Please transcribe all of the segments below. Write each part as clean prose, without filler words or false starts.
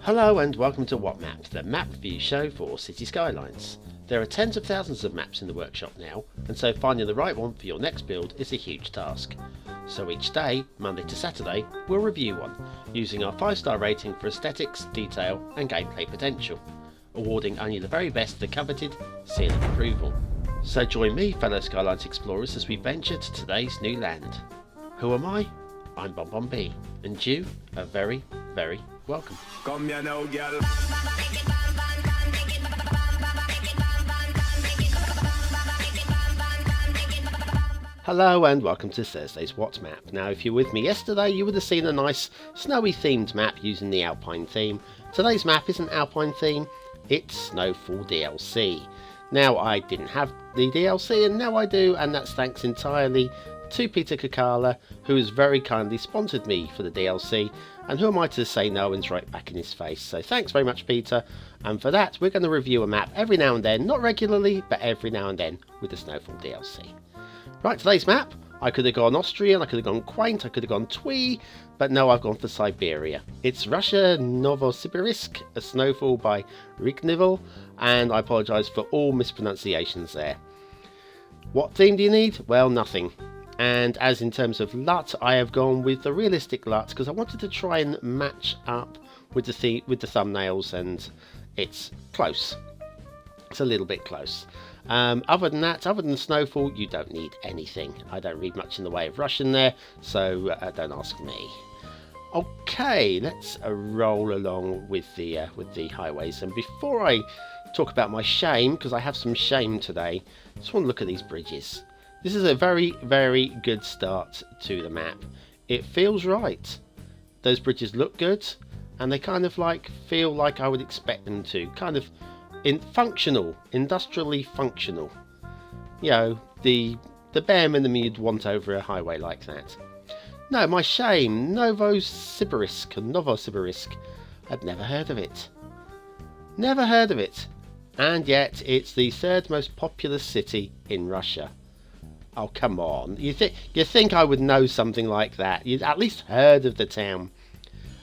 Hello and welcome to What Map, the map review show for Cities Skylines. There are tens of thousands of maps in the workshop now, and so finding the right one for your next build is a huge task. So each day, Monday to Saturday, we'll review one, using our 5-star rating for aesthetics, detail and gameplay potential, awarding only the very best the coveted seal of approval. So join me, fellow Skylines explorers, as we venture to today's new land. Who am I? I'm BonBonB, and you are very, very welcome. Come here now, girl. Hello and welcome to Thursday's What Map. Now if you were with me yesterday you would have seen a nice snowy themed map using the Alpine theme. Today's map isn't Alpine theme, it's Snowfall DLC. Now I didn't have the DLC and now I do, and that's thanks entirely to Peter Kakala, who has very kindly sponsored me for the DLC, and who am I to say no and right back in his face. So thanks very much, Peter, and for that we're going to review a map every now and then, not regularly but every now and then, with the Snowfall DLC. Right, today's map, I could have gone Austrian, I could have gone quaint, I could have gone twee, but no, I've gone for Siberia. It's Russia, Novosibirsk, a Snowfall by Reiknivel, and I apologise for all mispronunciations there. What theme do you need? Well, nothing. And as in terms of LUT, I have gone with the realistic LUT because I wanted to try and match up with the thumbnails, and it's close. It's a little bit close. Other than that, other than Snowfall, you don't need anything. I don't read much in the way of Russian there, so don't ask me. Okay, let's roll along with the highways. And before I talk about my shame, because I have some shame today, I just want to look at these bridges. This is a very, very good start to the map. It feels right. Those bridges look good, and they kind of feel like I would expect them to. Kind of functional, industrially functional. You know, the bare minimum you'd want over a highway like that. No, my shame, Novosibirsk. I'd never heard of it. Never heard of it. And yet, it's the third most populous city in Russia. Oh, come on. You think I would know something like that? You'd at least heard of the town.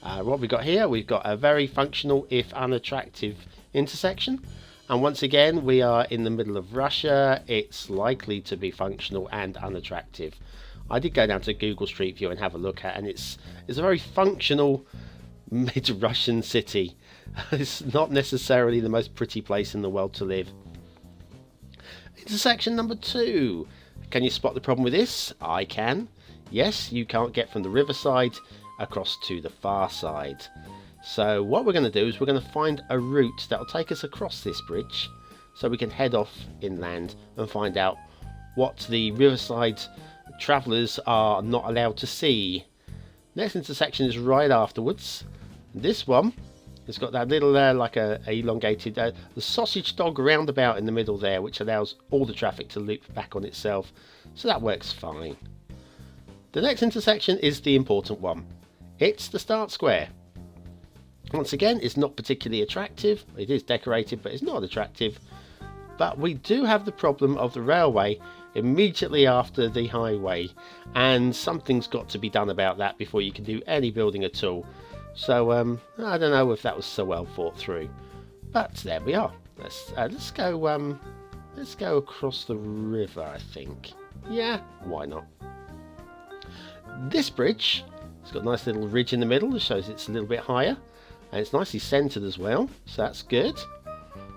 What have we got here? We've got a very functional, if unattractive, intersection. And once again, we are in the middle of Russia. It's likely to be functional and unattractive. I did go down to Google Street View and have a look at it, and it's a very functional mid-Russian city. It's not necessarily the most pretty place in the world to live. Intersection number 2. Can you spot the problem with this? I can. Yes, you can't get from the riverside across to the far side. So what we're going to do is we're going to find a route that will take us across this bridge so we can head off inland and find out what the riverside travellers are not allowed to see. Next intersection is right afterwards. This one has got that little like a elongated the sausage dog roundabout in the middle there, which allows all the traffic to loop back on itself, so that works fine. The next intersection is the important one. It's the start square. Once again, it's not particularly attractive. It is decorated, but it's not attractive. But we do have the problem of the railway immediately after the highway, and something's got to be done about that before you can do any building at all. So I don't know if that was so well thought through, but there we are. Let's go across the river, I think. Yeah, why not? This bridge, it's got a nice little ridge in the middle that shows it's a little bit higher, and it's nicely centered as well, so that's good.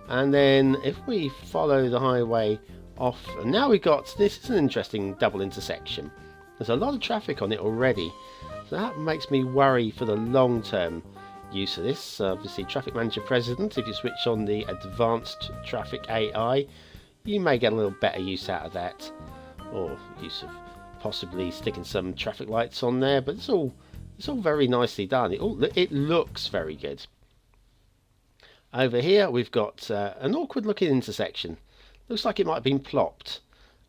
And then if we follow the highway off, and now we've got, this is an interesting double intersection. There's a lot of traffic on it already, so that makes me worry for the long-term use of this. Obviously, Traffic Manager President, if you switch on the Advanced Traffic AI, you may get a little better use out of that, or use of possibly sticking some traffic lights on there. But it's all very nicely done. It looks very good. Over here, we've got an awkward-looking intersection. Looks like it might have been plopped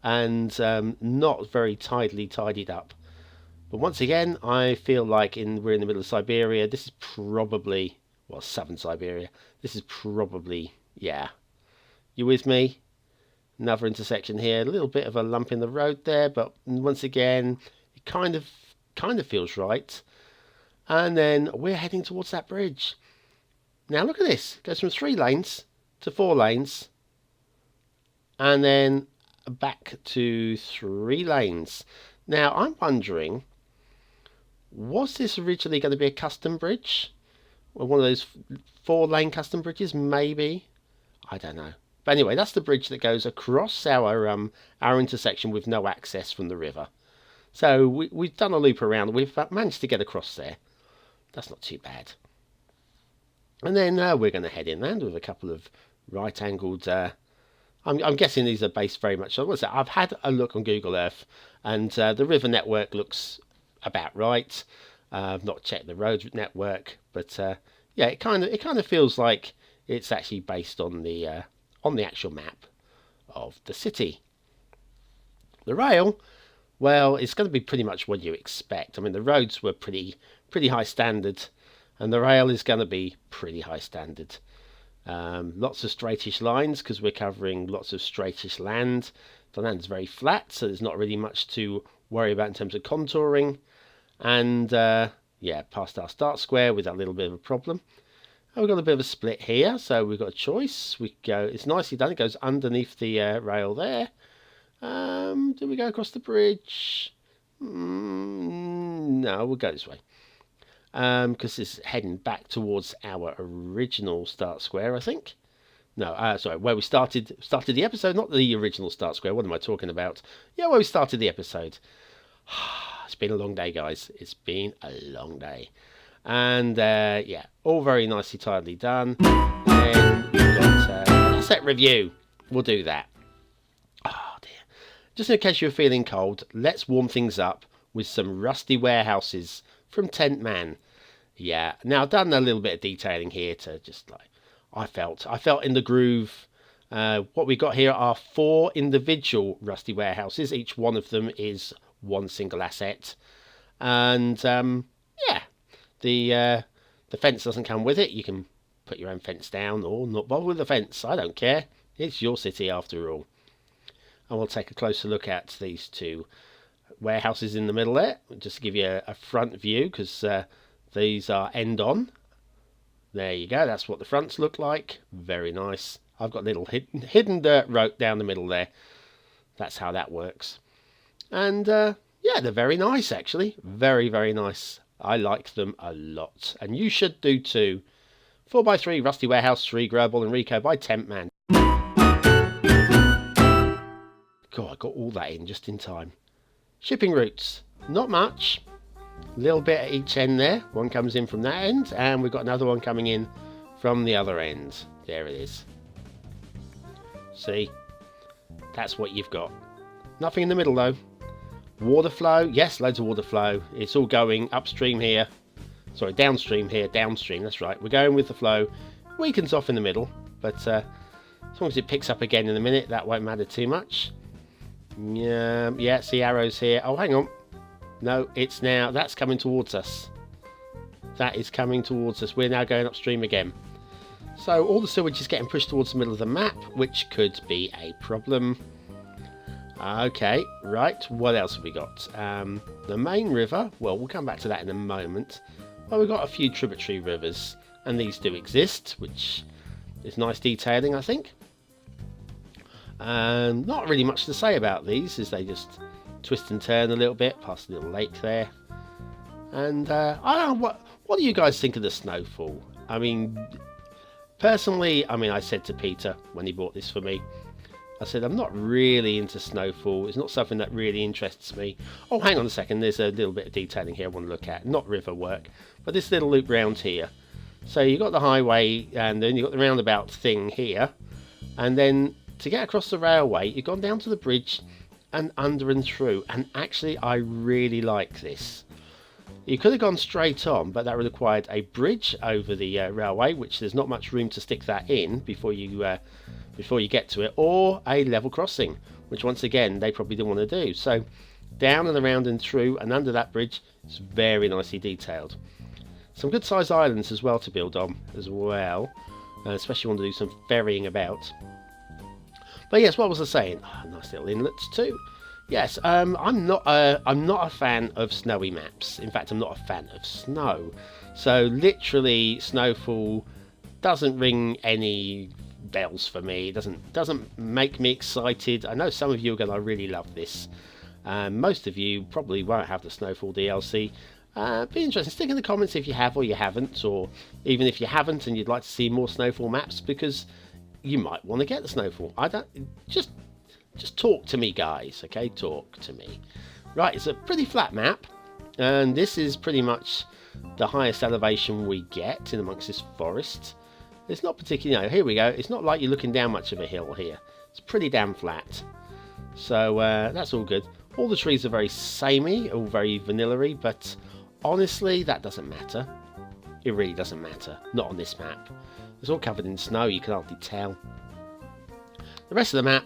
and not very tidily tidied up. But once again, I feel like we're in the middle of Siberia. This is probably, well, southern Siberia. This is probably, yeah. You with me? Another intersection here. A little bit of a lump in the road there, but once again, it kind of feels right. And then we're heading towards that bridge. Now look at this. It goes from 3 lanes to 4 lanes. And then back to 3 lanes. Now I'm wondering, was this originally going to be a custom bridge? Or one of those 4-lane custom bridges? Maybe. I don't know. But anyway, that's the bridge that goes across our intersection with no access from the river. So we've done a loop around. We've managed to get across there. That's not too bad. And then we're going to head inland with a couple of right-angled... I'm guessing these are based very much on... What's that? I've had a look on Google Earth, and the river network looks about right. I've not checked the road network, but yeah, it kind of feels like it's actually based on the actual map of the city. The rail, well, it's going to be pretty much what you expect. I mean, the roads were pretty high standard, and the rail is going to be pretty high standard. Lots of straightish lines because we're covering lots of straightish land. The land's very flat, so there's not really much to worry about in terms of contouring. And yeah, past our start square with a little bit of a problem. And we've got a bit of a split here, so we've got a choice. We go. It's nicely done. It goes underneath the rail there. Do we go across the bridge? No, we'll go this way. Because it's heading back towards our original start square, I think. No, sorry, where we started the episode, not the original start square. What am I talking about? Yeah, where we started the episode. It's been a long day, guys. It's been a long day. And yeah, all very nicely, tidily done. Then we've got an asset review. We'll do that. Oh dear. Just in case you're feeling cold, let's warm things up with some rusty warehouses from Tentman. Yeah, now I've done a little bit of detailing here to just like I felt in the groove. What we got here are 4 individual rusty warehouses. Each one of them is one single asset, and yeah, the fence doesn't come with it. You can put your own fence down or not bother with the fence. I don't care. It's your city after all. And we'll take a closer look at these 2 warehouses in the middle there, just to give you a front view, because these are end on. There you go, that's what the fronts look like. Very nice. I've got a little hidden dirt rope down the middle there. That's how that works. And yeah, they're very nice actually. Very, very nice. I like them a lot, and you should do too. 4x3 Rusty Warehouse 3 Growable and RICO by Tentman. God, I got all that in just in time. Shipping routes, not much. A little bit at each end there. One comes in from that end, and we've got another one coming in from the other end. There it is. See? That's what you've got. Nothing in the middle though. Water flow, yes, loads of water flow. It's all going upstream here. Sorry, downstream here, downstream, that's right. We're going with the flow. Weakens off in the middle, but as long as it picks up again in a minute, that won't matter too much. Yeah, see arrows here. Oh, hang on. No, it's now, that's coming towards us. That is coming towards us. We're now going upstream again. So all the sewage is getting pushed towards the middle of the map, which could be a problem. Okay, right, what else have we got? The main river, well, we'll come back to that in a moment. Well, we've got a few tributary rivers, and these do exist, which is nice detailing, I think. Not really much to say about these, as they just twist and turn a little bit past a little lake there. And I don't know, what do you guys think of the Snowfall? I mean, personally, I said to Peter when he bought this for me, I said I'm not really into Snowfall. It's not something that really interests me. Oh, hang on a second, there's a little bit of detailing here I want to look at. Not river work, but this little loop round here. So you've got the highway, and then you've got the roundabout thing here, and then to get across the railway, you've gone down to the bridge and under and through. And actually, I really like this. You could have gone straight on, but that would have required a bridge over the railway, which there's not much room to stick that in before you get to it, or a level crossing, which once again they probably didn't want to do. So down and around and through and under that bridge, it's very nicely detailed. Some good sized islands as well to build on as well, especially want to do some ferrying about. But yes, what was I saying? Oh, nice little inlets too. Yes, I'm not a fan of snowy maps. In fact, I'm not a fan of snow. So literally, Snowfall doesn't ring any bells for me. It doesn't make me excited. I know some of you are going to really love this. Most of you probably won't have the Snowfall DLC. Be interesting. Stick in the comments if you have or you haven't, or even if you haven't and you'd like to see more Snowfall maps, because you might want to get the Snowfall. I don't just talk to me, guys. Okay, talk to me. Right, it's a pretty flat map, and this is pretty much the highest elevation we get in amongst this forest. It's not particularly, here we go. It's not like you're looking down much of a hill here. It's pretty damn flat. So that's all good. All the trees are very samey, all very vanilla-y, but honestly, that doesn't matter. It really doesn't matter. Not on this map. It's all covered in snow, you can hardly tell. The rest of the map,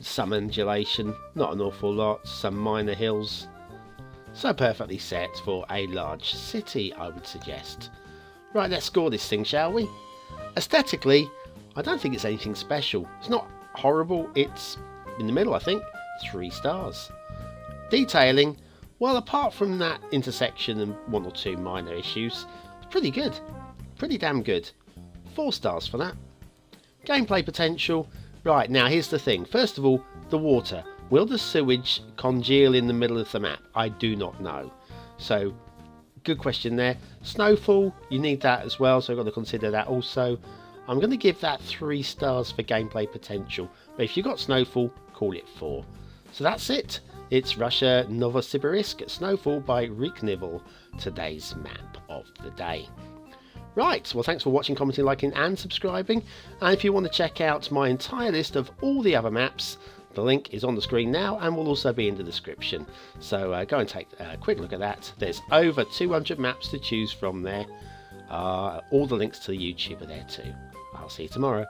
some undulation, not an awful lot, some minor hills. So perfectly set for a large city, I would suggest. Right, let's score this thing, shall we? Aesthetically, I don't think it's anything special. It's not horrible, it's in the middle, I think. 3 stars. Detailing, well, apart from that intersection and 1 or 2 minor issues, it's pretty good. Pretty damn good. 4 stars for that. Gameplay potential, right, now here's the thing. First of all, the water. Will the sewage congeal in the middle of the map? I do not know. So, good question there. Snowfall, you need that as well, so I've got to consider that also. I'm going to give that 3 stars for gameplay potential. But if you've got Snowfall, call it 4. So that's it. It's Russia Novosibirsk Snowfall by Reiknivel, today's map of the day. Right, well, thanks for watching, commenting, liking and subscribing. And if you want to check out my entire list of all the other maps, the link is on the screen now and will also be in the description. So go and take a quick look at that. There's over 200 maps to choose from there. All the links to the YouTube are there too. I'll see you tomorrow.